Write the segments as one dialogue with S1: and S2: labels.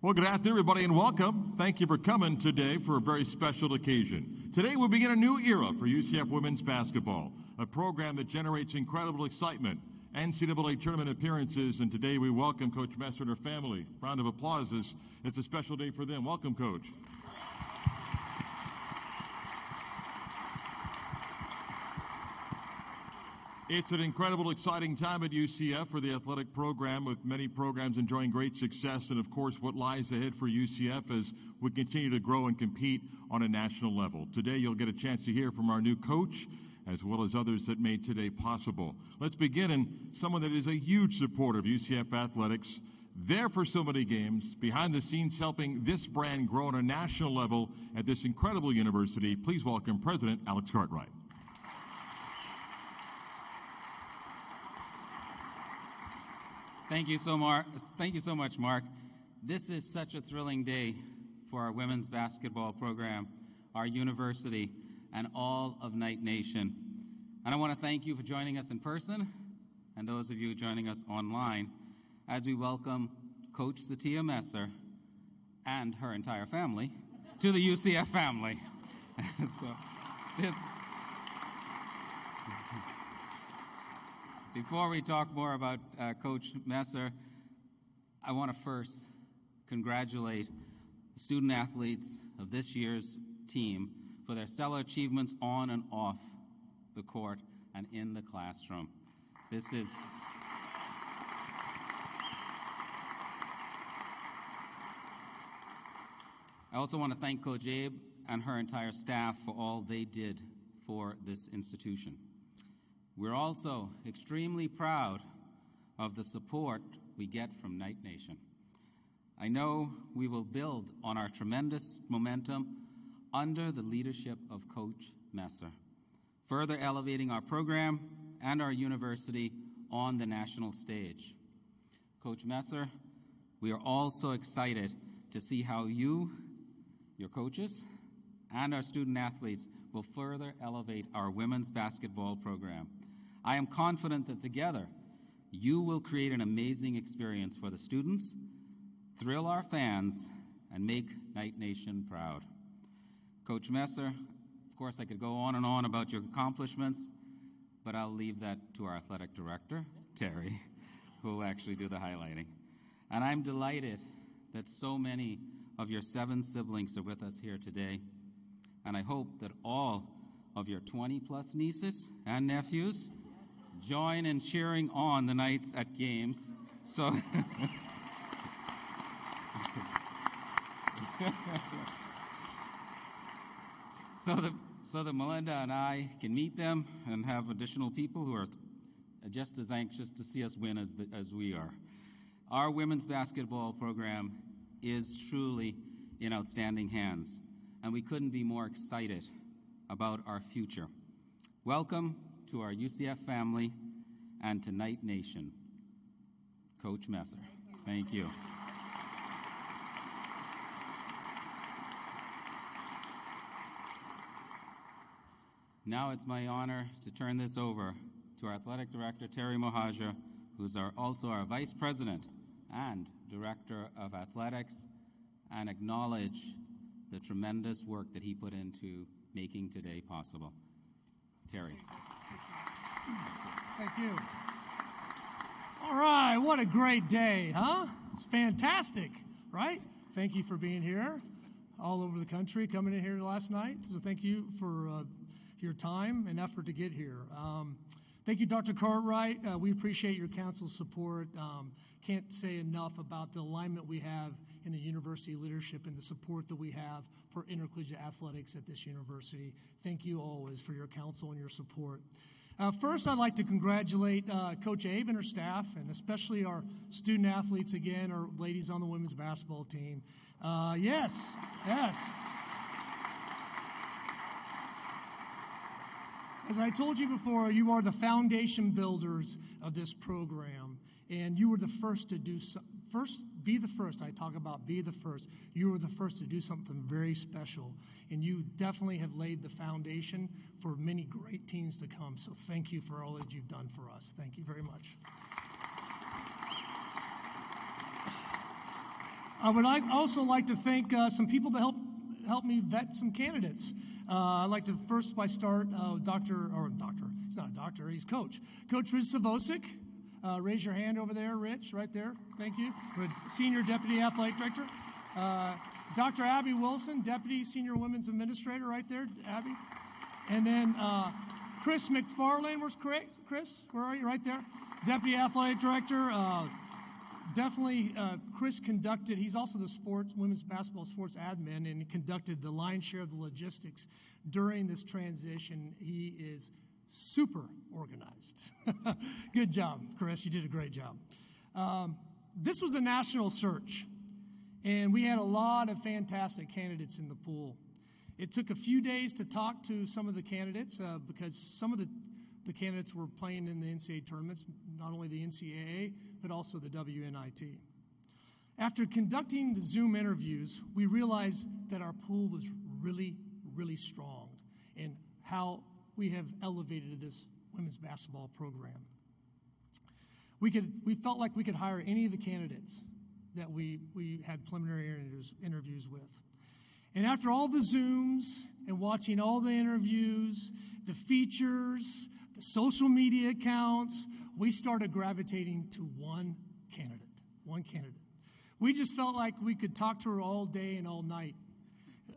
S1: Well, good afternoon, everybody, and welcome. Thank you for coming today for a very special occasion. Today, we'll begin a new era for UCF women's basketball, a program that generates incredible excitement, NCAA tournament appearances, and today we welcome Coach Messer and her family. Round of applause. It's a special day for them. Welcome, Coach. It's an incredible, exciting time at UCF for the athletic program, with many programs enjoying great success, and of course what lies ahead for UCF as we continue to grow and compete on a national level. Today you'll get a chance to hear from our new coach, as well as others that made today possible. Let's begin in someone that is a huge supporter of UCF athletics, there for so many games, behind the scenes helping this brand grow on a national level at this incredible university. Please welcome President Alex Cartwright.
S2: Thank you so much, Mark. This is such a thrilling day for our women's basketball program, our university, and all of Knight Nation. And I want to thank you for joining us in person and those of you joining us online as we welcome Coach Sytia Messer and her entire family to the UCF family. Before we talk more about Coach Messer, I want to first congratulate the student athletes of this year's team for their stellar achievements on and off the court and in the classroom. I also want to thank Coach Abe and her entire staff for all they did for this institution. We're also extremely proud of the support we get from Knight Nation. I know we will build on our tremendous momentum under the leadership of Coach Messer, further elevating our program and our university on the national stage. Coach Messer, we are all so excited to see how you, your coaches, and our student athletes will further elevate our women's basketball program. I am confident that together you will create an amazing experience for the students, thrill our fans, and make Knight Nation proud. Coach Messer, of course I could go on and on about your accomplishments, but I'll leave that to our athletic director, Terry, who will actually do the highlighting. And I'm delighted that so many of your 7 siblings are with us here today, and I hope that all of your 20-plus nieces and nephews join in cheering on the Knights at games. So that Melinda and I can meet them and have additional people who are just as anxious to see us win as we are. Our women's basketball program is truly in outstanding hands, and we couldn't be more excited about our future. Welcome to our UCF family and to Knight Nation. Coach Messer. Thank you. Now it's my honor to turn this over to our athletic director, Terry Mohajer, who's also our vice president and director of athletics, and acknowledge the tremendous work that he put into making today possible. Terry.
S3: Thank you. All right, what a great day, huh? It's fantastic, right? Thank you for being here all over the country, coming in here last night. So thank you for your time and effort to get here. Thank you, Dr. Cartwright. We appreciate your council's support. Can't say enough about the alignment we have in the university leadership and the support that we have for intercollegiate athletics at this university. Thank you always for your counsel and your support. First, I'd like to congratulate Coach Abe and her staff, and especially our student athletes again, our ladies on the women's basketball team. Yes. As I told you before, you are the foundation builders of this program, and you were the first to do be the first. I talk about be the first. You were the first to do something very special, and you definitely have laid the foundation for many great teams to come. So thank you for all that you've done for us. Thank you very much. I would also like to thank some people that helped me vet some candidates. I'd like to first by start doctor, he's not a doctor, he's Coach Rich Savosic. Raise your hand over there, Rich, right there. Thank you. Senior Deputy Athletic Director. Dr. Abby Wilson, Deputy Senior Women's Administrator, right there, Abby. And then Chris McFarlane, where's Chris? Where are you? Right there. Deputy Athletic Director. Definitely, Chris conducted, he's also the women's basketball sports admin, and he conducted the lion's share of the logistics during this transition. He is super organized. Good job, Chris. You did a great job. This was a national search, and we had a lot of fantastic candidates in the pool. It took a few days to talk to some of the candidates because some of the candidates were playing in the NCAA tournaments, not only the NCAA, but also the WNIT. After conducting the Zoom interviews, we realized that our pool was really, really strong in how we have elevated this women's basketball program. We felt like we could hire any of the candidates that we had preliminary interviews with. And after all the Zooms and watching all the interviews, the features, the social media accounts, we started gravitating to one candidate. We just felt like we could talk to her all day and all night.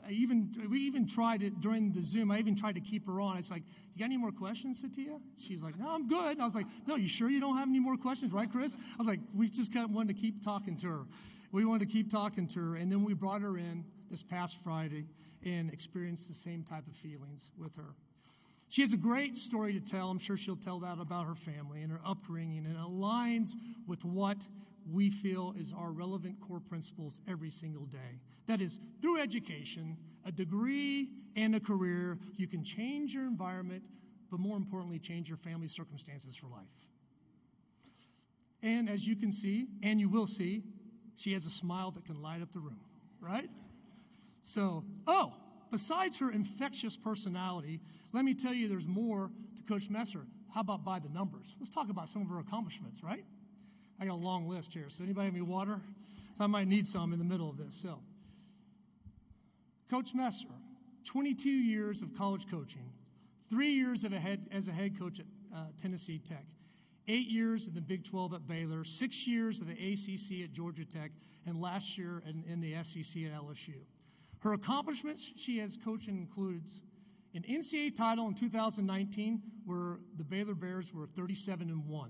S3: We even tried it during the Zoom. I even tried to keep her on. It's like, you got any more questions, Sytia? She's like, no, I'm good. And I was like, no, you sure you don't have any more questions, right, Chris? I was like, we just kind of wanted to keep talking to her. We wanted to keep talking to her, and then we brought her in this past Friday and experienced the same type of feelings with her. She has a great story to tell. I'm sure she'll tell that about her family and her upbringing, and it aligns with what we feel is our relevant core principles every single day. That is, through education, a degree, and a career, you can change your environment, but more importantly, change your family circumstances for life. And as you can see, and you will see, she has a smile that can light up the room, right? So, besides her infectious personality, let me tell you there's more to Coach Messer. How about by the numbers? Let's talk about some of her accomplishments, right? I got a long list here. So anybody have any water? So I might need some in the middle of this. So, Coach Messer, 22 years of college coaching, 3 years as a head coach at Tennessee Tech, 8 years in the Big 12 at Baylor, 6 years in the ACC at Georgia Tech, and last year in the SEC at LSU. Her accomplishments she has coached includes an NCAA title in 2019 where the Baylor Bears were 37-1,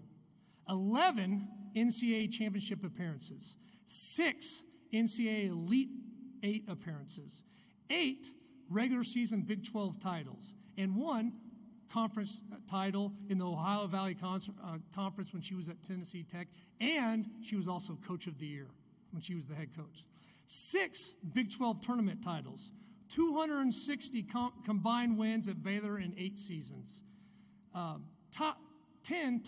S3: 11 NCAA championship appearances, 6 NCAA Elite 8 appearances, 8 regular season Big 12 titles, and 1 conference title in the Ohio Valley Conference when she was at Tennessee Tech, and she was also Coach of the Year when she was the head coach. 6 Big 12 tournament titles, 260 combined wins at Baylor in 8 seasons, top 10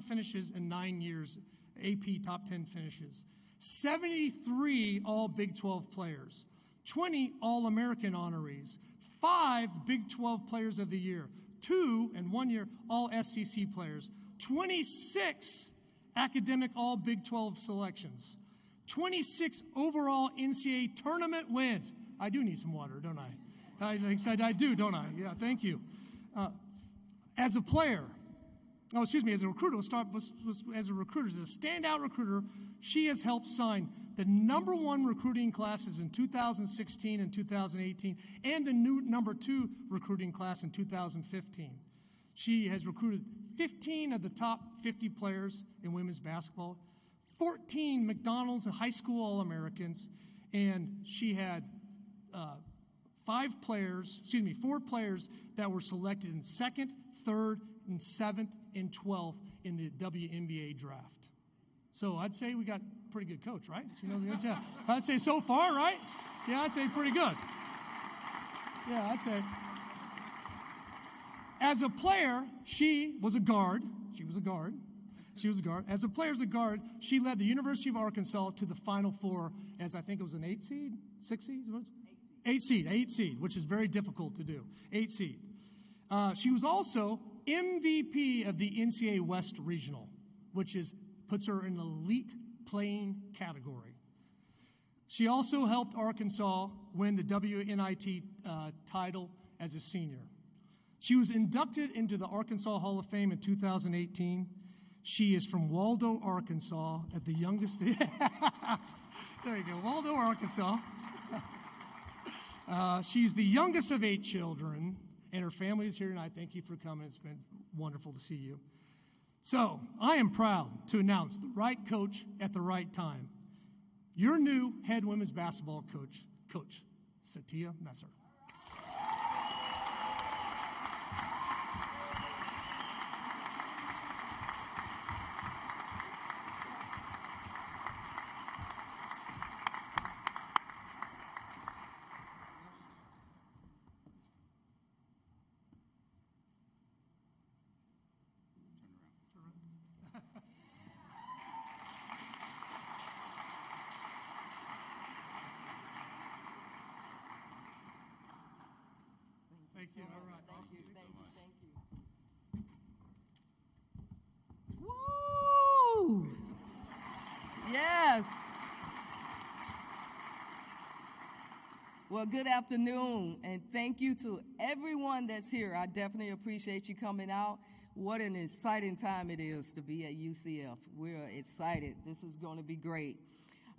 S3: finishes in 9 years, AP top 10 finishes, 73 all Big 12 players, 20 All-American honorees, 5 Big 12 Players of the Year, 2 in 1 year all SEC players, 26 academic all Big 12 selections, 26 overall NCAA tournament wins. I do need some water, don't I? I do, don't I? Yeah, thank you. As a player, as a recruiter, as a recruiter, as a standout recruiter, she has helped sign the #1 recruiting classes in 2016 and 2018, and the new #2 recruiting class in 2015. She has recruited 15 of the top 50 players in women's basketball, 14 McDonald's and high school All-Americans, and she had 4 players that were selected in 2nd, 3rd, and 7th, and 12th in the WNBA draft. So I'd say we got a pretty good coach, right? She knows a good job. I'd say so far, right? Yeah, I'd say pretty good. Yeah, I'd say. As a player, she was a guard. As a player, as a guard, she led the University of Arkansas to the Final Four as I think it was an 8 seed, 6 seeds? 8 seed, which is very difficult to do. 8 seed. She was also MVP of the NCAA West Regional, which puts her in the elite playing category. She also helped Arkansas win the WNIT title as a senior. She was inducted into the Arkansas Hall of Fame in 2018. She is from Waldo, Arkansas, at the youngest. There you go, Waldo, Arkansas. She's the youngest of 8 children, and her family is here tonight. Thank you for coming. It's been wonderful to see you. So, I am proud to announce the right coach at the right time. Your new head women's basketball coach, Coach Sytia Messer. Thank you. All right.
S4: Thank you. Thank you. Woo! Yes. Well, good afternoon, and thank you to everyone that's here. I definitely appreciate you coming out. What an exciting time it is to be at UCF. We're excited. This is going to be great.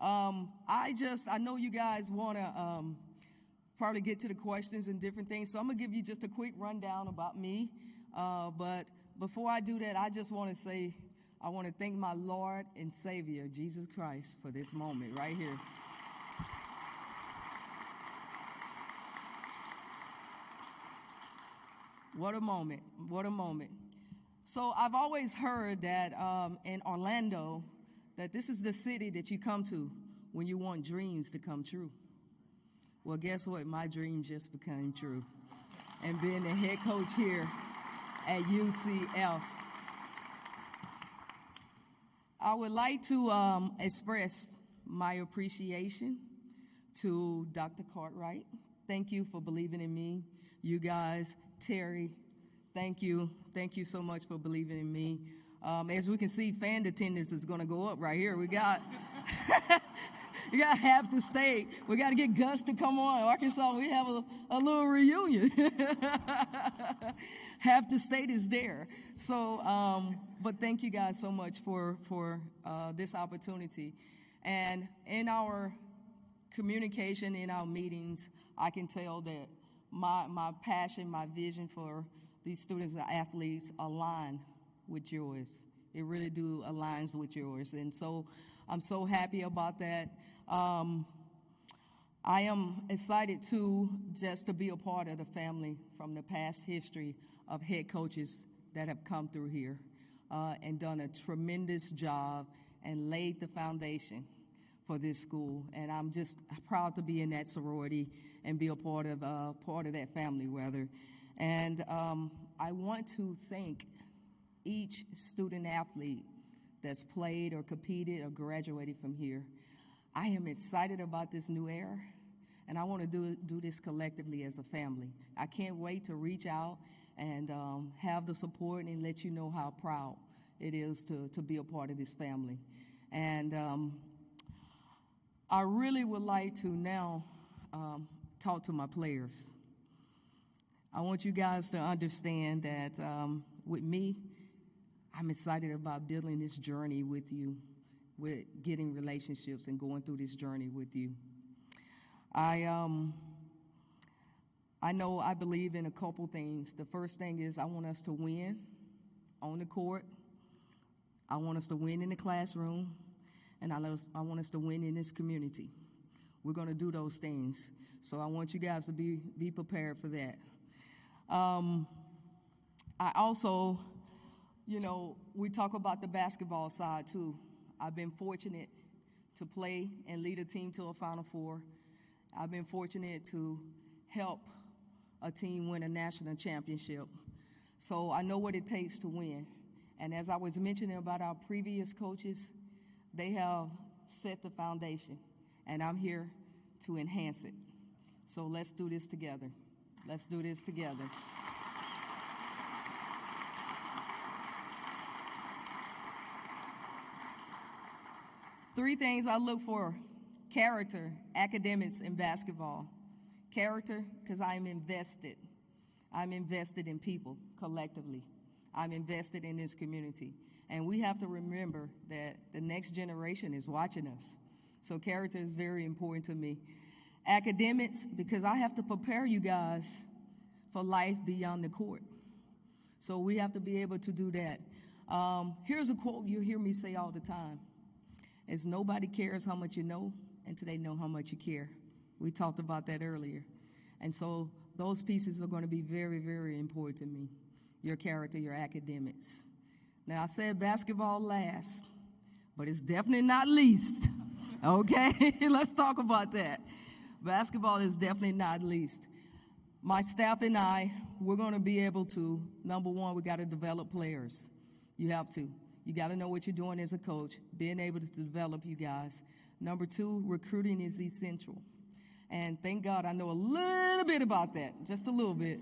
S4: I know you guys want to probably get to the questions and different things, so I'm going to give you just a quick rundown about me. But before I do that, I just want to say I want to thank my Lord and Savior, Jesus Christ, for this moment right here. What a moment. What a moment. So I've always heard that in Orlando, that this is the city that you come to when you want dreams to come true. Well, guess what? My dream just became true. And being the head coach here at UCF. I would like to express my appreciation to Dr. Cartwright. Thank you for believing in me. You guys, Terry, thank you. Thank you so much for believing in me. As we can see, fan attendance is going to go up right here. We got you got half the state. We got to get Gus to come on. Arkansas, we have a little reunion. Half the state is there. So, but thank you guys so much for this opportunity. And in our communication, in our meetings, I can tell that my passion, my vision for these students and athletes align with yours. It really do aligns with yours. And so I'm so happy about that. I am excited just to be a part of the family from the past history of head coaches that have come through here and done a tremendous job and laid the foundation for this school. And I'm just proud to be in that sorority and be a part of that family, rather. And I want to thank each student athlete that's played or competed or graduated from here. I am excited about this new era, and I want to do this collectively as a family. I can't wait to reach out and have the support and let you know how proud it is to be a part of this family. And I really would like to now talk to my players. I want you guys to understand that with me, I'm excited about building this journey with you, with getting relationships and going through this journey with you. I know I believe in a couple things. The first thing is I want us to win on the court. I want us to win in the classroom. And I want us to win in this community. We're going to do those things. So I want you guys to be prepared for that. I also, we talk about the basketball side too. I've been fortunate to play and lead a team to a Final Four. I've been fortunate to help a team win a national championship. So I know what it takes to win. And as I was mentioning about our previous coaches, they have set the foundation, and I'm here to enhance it. So let's do this together. Let's do this together. Three things I look for character, academics, and basketball. Character, because I'm invested. I'm invested in people collectively. I'm invested in this community. And we have to remember that the next generation is watching us. So character is very important to me. Academics, because I have to prepare you guys for life beyond the court. So we have to be able to do that. Here's a quote you hear me say all the time. It's nobody cares how much you know until they know how much you care. We talked about that earlier. And so those pieces are going to be very, very important to me. Your character, your academics. Now, I said basketball last, but it's definitely not least. Okay? Let's talk about that. Basketball is definitely not least. My staff and I, we're going to be able to, number one, we got to develop players. You have to. You got to know what you're doing as a coach, being able to develop you guys. Number two, recruiting is essential. And thank God I know a little bit about that, just a little bit.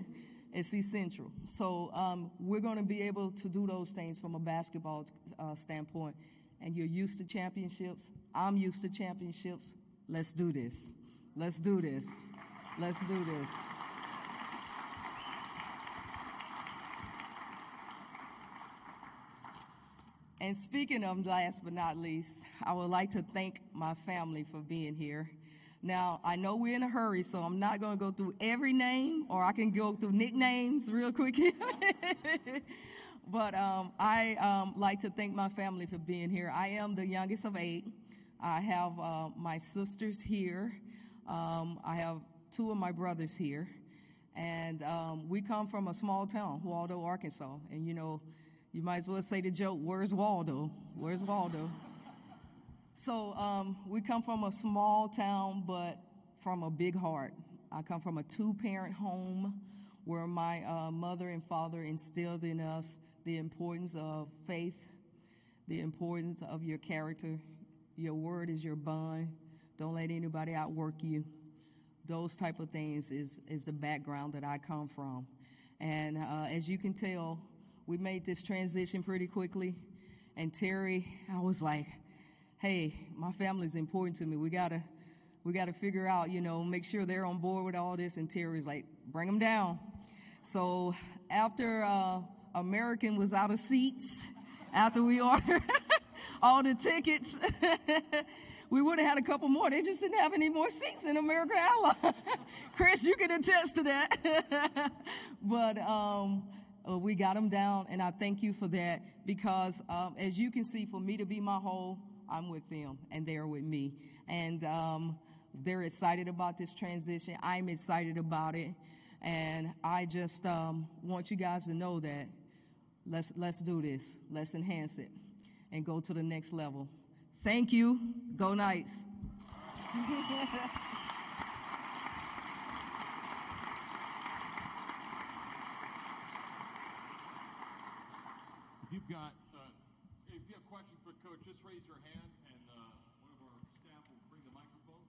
S4: It's essential. So we're going to be able to do those things from a basketball standpoint. And you're used to championships. I'm used to championships. Let's do this. Let's do this. Let's do this. And speaking of last but not least, I would like to thank my family for being here. Now, I know we're in a hurry, so I'm not going to go through every name, or I can go through nicknames real quick. But I like to thank my family for being here. I am the youngest of 8. I have my sisters here. I have 2 of my brothers here. And we come from a small town, Waldo, Arkansas. And, you know, you might as well say the joke, where's Waldo? Where's Waldo? So we come from a small town, but from a big heart. I come from a 2-parent home where my mother and father instilled in us the importance of faith, the importance of your character. Your word is your bond. Don't let anybody outwork you. Those type of things is the background that I come from. And as you can tell, we made this transition pretty quickly. And Terry, I was like, hey, my family's important to me. We gotta figure out, you know, make sure they're on board with all this. And Terry's like, bring them down. So after American was out of seats, after we ordered all the tickets, we would have had a couple more. They just didn't have any more seats in American Airlines. Chris, you can attest to that. But we got them down, and I thank you for that because, as you can see, for me to be my whole, I'm with them, and they're with me. And they're excited about this transition. I'm excited about it. And I just want you guys to know that let's do this. Let's enhance it and go to the next level. Thank you. Go Knights.
S1: If you have questions for Coach, just raise your hand, and one of our staff will bring the microphone.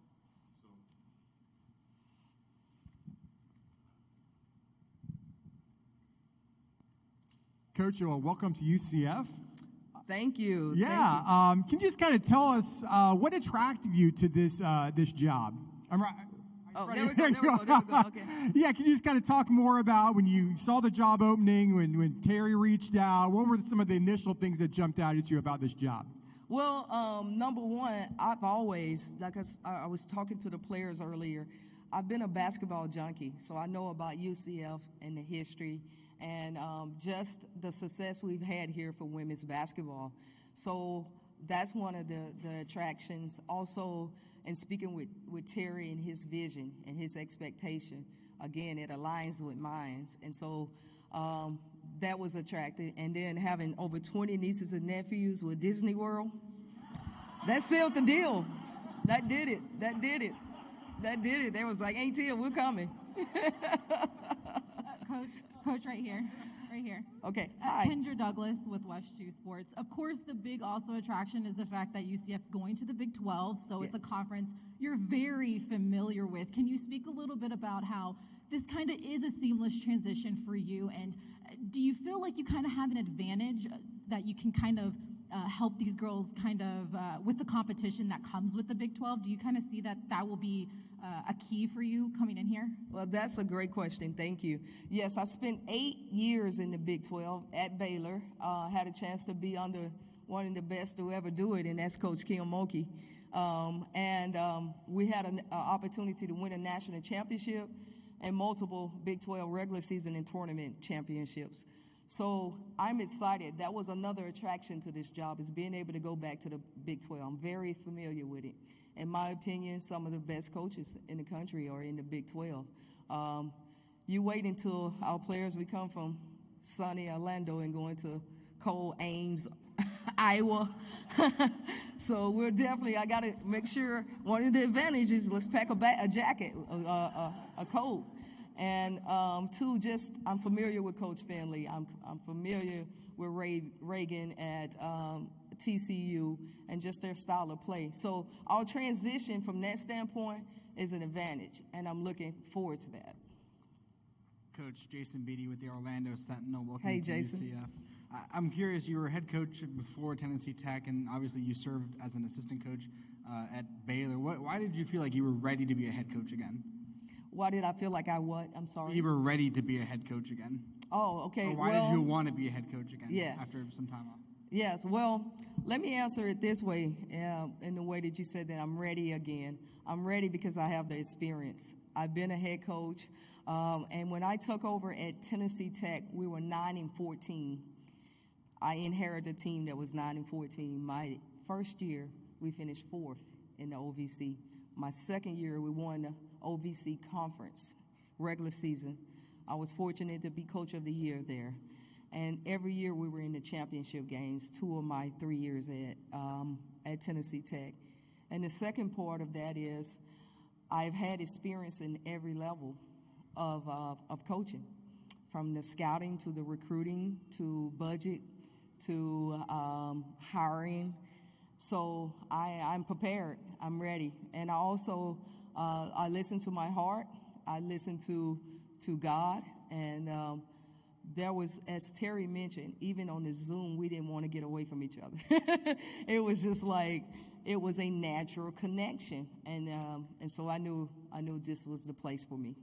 S5: Coach, well, welcome to UCF.
S4: Thank you.
S5: Yeah,
S4: Thank you.
S5: can you just kind of tell us what attracted you to this job? I'm right.
S4: Oh, there we go. Okay.
S5: Yeah, can you just kind of talk more about when you saw the job opening, when Terry reached out? What were some of the initial things that jumped out at you about this job?
S4: Well, number one, I've always, like I was talking to the players earlier, I've been a basketball junkie, so I know about UCF and the history and just the success we've had here for women's basketball. So that's one of the attractions. Also, and speaking with Terry and his vision and his expectation, again, it aligns with mine. And so that was attractive. And then having over 20 nieces and nephews with Disney World, that sealed the deal. That did it. They was like, ain't Tia, we're coming.
S6: Coach, right here.
S4: Okay, hi.
S6: Kendra Douglas with West 2 Sports. Of course, the big also attraction is the fact that UCF's going to the Big 12, so it's a conference you're very familiar with. Can you speak a little bit about how this kind of is a seamless transition for you, and do you feel like you kind of have an advantage that you can kind of help these girls kind of with the competition that comes with the Big 12? Do you kind of see that will be a key for you coming in here?
S4: Well, that's a great question. Thank you. Yes, I spent 8 years in the Big 12 at Baylor. Had a chance to be under one of the best to ever do it, and that's Coach Kim Mulkey. We had an opportunity to win a national championship and multiple Big 12 regular season and tournament championships. So I'm excited. That was another attraction to this job, is being able to go back to the Big 12. I'm very familiar with it. In my opinion, some of the best coaches in the country are in the Big 12. You wait until our players, we come from sunny Orlando and going to cold Ames, Iowa. So we're definitely, I got to make sure, one of the advantages, let's pack a jacket, a coat. And two, just I'm familiar with Coach Finley. I'm familiar with Reagan at TCU and just their style of play. So our transition from that standpoint is an advantage, and I'm looking forward to that.
S7: Coach Jason Beatty with the Orlando Sentinel. Welcome
S4: Hey,
S7: to
S4: Jason.
S7: UCF. I'm curious, you were head coach before Tennessee Tech, and obviously you served as an assistant coach at Baylor. Why did you feel like you were ready to be a head coach again?
S4: Why did I feel like I what? I'm sorry.
S7: You were ready to be a head coach again.
S4: Oh, okay.
S7: Or why did you want to be a head coach again after some time off?
S4: Yes. Well, let me answer it this way, in the way that you said that I'm ready again. I'm ready because I have the experience. I've been a head coach, and when I took over at Tennessee Tech, we were 9-14. I inherited a team that was 9-14. My first year, we finished 4th in the OVC. My second year, we won the OVC conference regular season. I was fortunate to be coach of the year there. And every year we were in the championship games, 2 of my 3 years at Tennessee Tech. And the second part of that is I've had experience in every level of coaching, from the scouting to the recruiting to budget to hiring. So I'm prepared. I'm ready. And I also I listen to my heart. I listen to God. And there was, as Terry mentioned, even on the Zoom, we didn't want to get away from each other. It was just like, it was a natural connection. And so I knew this was the place for me.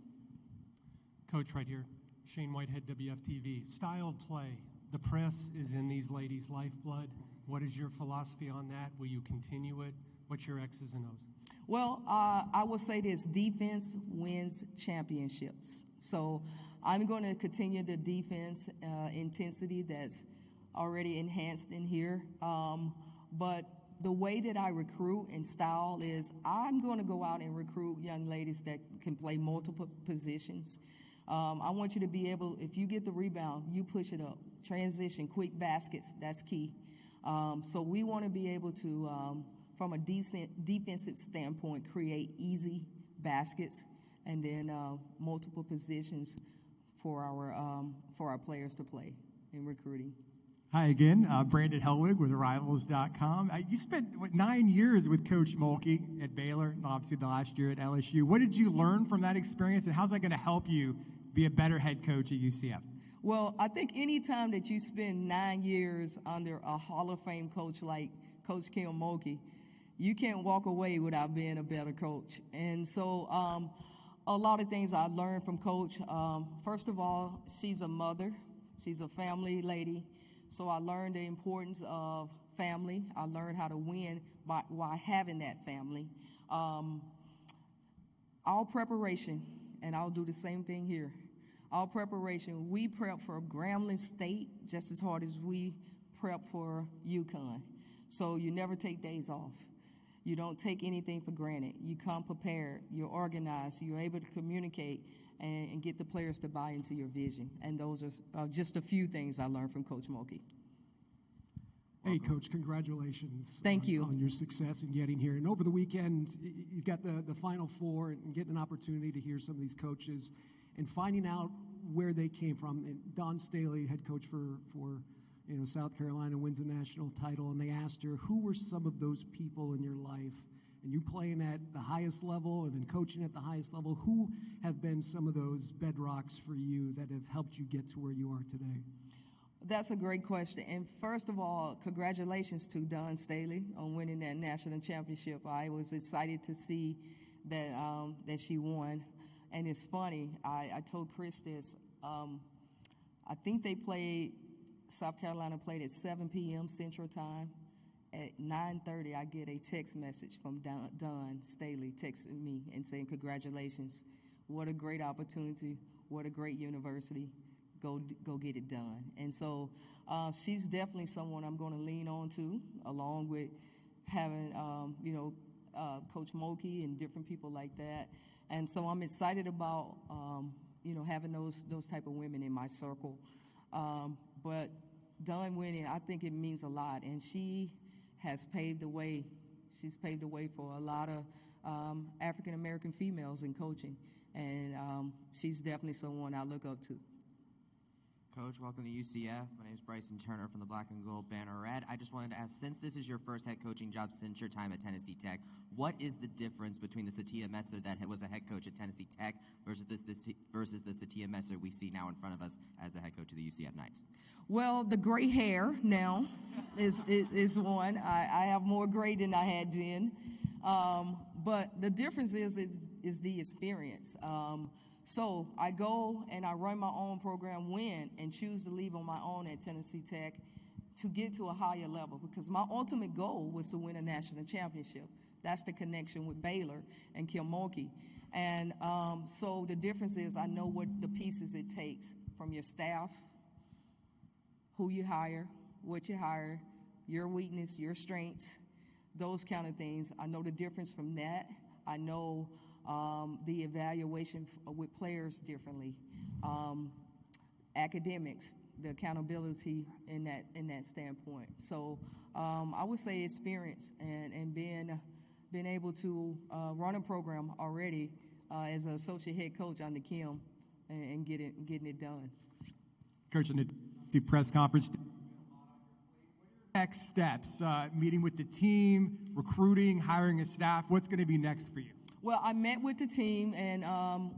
S8: Coach, right here, Shane Whitehead, WFTV. Style of play. The press is in these ladies' lifeblood. What is your philosophy on that? Will you continue it? What's your X's and O's?
S4: Well, I will say this: defense wins championships. So I'm going to continue the defense intensity that's already enhanced in here. But the way that I recruit and style is I'm going to go out and recruit young ladies that can play multiple positions. I want you to be able, if you get the rebound, you push it up. Transition, quick baskets, that's key. So we want to be able to, from a decent defensive standpoint, create easy baskets and then multiple positions for our players to play in recruiting.
S5: Hi again, Brandon Helwig with Rivals.com. You spent 9 years with Coach Mulkey at Baylor, and obviously the last year at LSU. What did you learn from that experience, and how's that going to help you be a better head coach at UCF?
S4: Well, I think any time that you spend 9 years under a Hall of Fame coach like Coach Kim Mulkey, you can't walk away without being a better coach. And so a lot of things I learned from Coach. First of all, she's a mother. She's a family lady. So I learned the importance of family. I learned how to win while having that family. Our preparation, and I'll do the same thing here. Our preparation, we prep for Grambling State just as hard as we prep for UConn. So you never take days off. You don't take anything for granted. You come prepared. You're organized. You're able to communicate and get the players to buy into your vision. And those are just a few things I learned from Coach Mulkey.
S9: Hey, Coach, congratulations.
S4: Thank you.
S9: On your success in getting here. And over the weekend, you got the Final Four and getting an opportunity to hear some of these coaches and finding out where they came from. And Dawn Staley, head coach for South Carolina, wins a national title, and they asked her, who were some of those people in your life? And you playing at the highest level and then coaching at the highest level, who have been some of those bedrocks for you that have helped you get to where you are today?
S4: That's a great question. And first of all, congratulations to Dawn Staley on winning that national championship. I was excited to see that that she won. And it's funny, I told Chris this. I think they played, South Carolina played at 7 p.m. Central Time. At 9:30, I get a text message from Dawn Staley texting me and saying, congratulations. What a great opportunity. What a great university. Go get it done. And so she's definitely someone I'm going to lean on to, along with having, Coach Mulkey and different people like that. And so I'm excited about, having those type of women in my circle. But Dawn winning, I think it means a lot. And she has paved the way. She's paved the way for a lot of African-American females in coaching. And she's definitely someone I look up to.
S10: Coach, welcome to UCF. My name is Bryson Turner from the Black and Gold Banner Red. I just wanted to ask, since this is your first head coaching job since your time at Tennessee Tech, what is the difference between the Sytia Messer that was a head coach at Tennessee Tech versus the Sytia Messer we see now in front of us as the head coach of the UCF Knights?
S4: Well, the gray hair now is one. I have more gray than I had then. But the difference is the experience. So I go and I run my own program, win, and choose to leave on my own at Tennessee Tech to get to a higher level, because my ultimate goal was to win a national championship. That's the connection with Baylor and Kim Mulkey. And so the difference is I know what the pieces it takes from your staff, who you hire, what you hire, your weakness, your strengths, those kind of things. I know the difference from that. I know the evaluation with players differently, academics, the accountability in that standpoint. So I would say experience and being able to run a program already as an associate head coach under Kim and getting it done.
S5: Coach, in the press conference, next steps, meeting with the team, recruiting, hiring a staff, what's going to be next for you?
S4: Well, I met with the team, and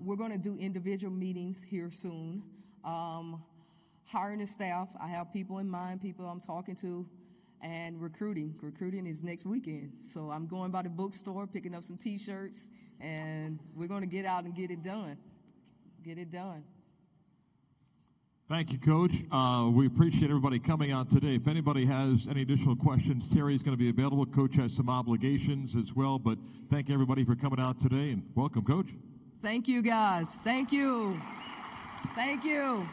S4: we're going to do individual meetings here soon. Hiring the staff, I have people in mind, people I'm talking to, and recruiting. Recruiting is next weekend. So I'm going by the bookstore, picking up some T-shirts, and we're going to get out and get it done. Get it done.
S1: Thank you, Coach. We appreciate everybody coming out today. If anybody has any additional questions, Terry's going to be available. Coach has some obligations as well, but thank everybody for coming out today, and welcome, Coach.
S4: Thank you, guys. Thank you. Thank you.